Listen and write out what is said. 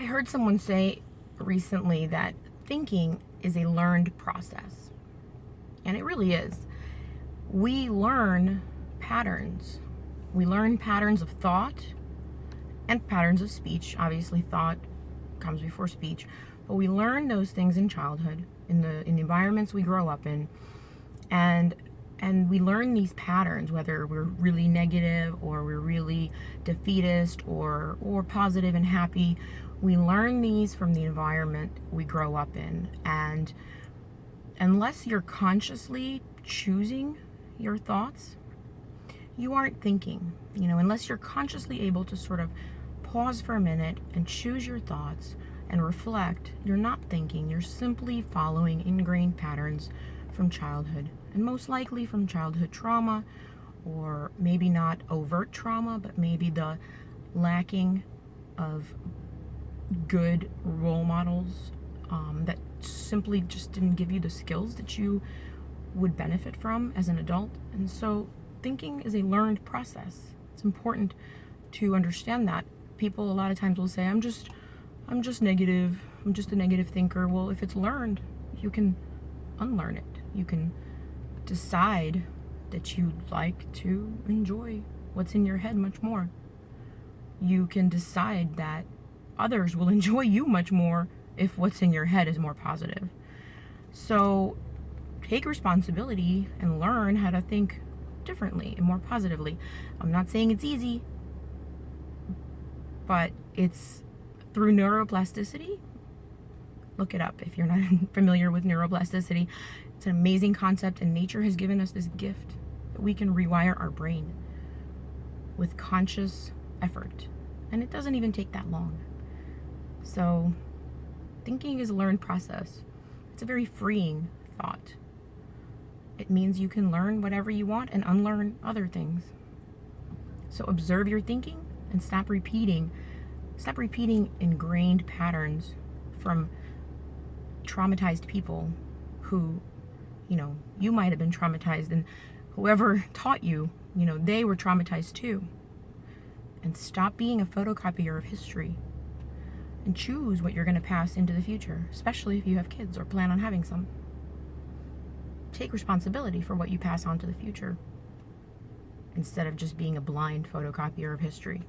I heard someone say recently that thinking is a learned process. And it really is. We learn patterns. We learn patterns of thought and patterns of speech. Obviously, thought comes before speech. But we learn those things in childhood, in the environments we grow up in. And we learn these patterns, whether we're really negative or we're really defeatist or positive and happy. We learn these from the environment we grow up in. And unless you're consciously choosing your thoughts, you aren't thinking. Unless you're consciously able to sort of pause for a minute and choose your thoughts and reflect, you're not thinking. You're simply following ingrained patterns from childhood, and most likely from childhood trauma, or maybe not overt trauma, but maybe the lacking of good role models that simply just didn't give you the skills that you would benefit from as an adult. And so thinking is a learned process. It's important to understand that. People a lot of times will say, I'm just negative. I'm just a negative thinker. Well, if it's learned, you can unlearn it. You can decide that you'd like to enjoy what's in your head much more. You can decide that others will enjoy you much more if what's in your head is more positive. So take responsibility and learn how to think differently and more positively. I'm not saying it's easy, but it's through neuroplasticity. Look it up if you're not familiar with neuroplasticity. It's an amazing concept, and nature has given us this gift that we can rewire our brain with conscious effort. And it doesn't even take that long. So thinking is a learned process. It's a very freeing thought. It means you can learn whatever you want and unlearn other things. So observe your thinking and stop repeating ingrained patterns from traumatized people who, you might have been traumatized, and whoever taught you, they were traumatized too. And stop being a photocopier of history and choose what you're going to pass into the future, especially if you have kids or plan on having some. Take responsibility for what you pass on to the future instead of just being a blind photocopier of history.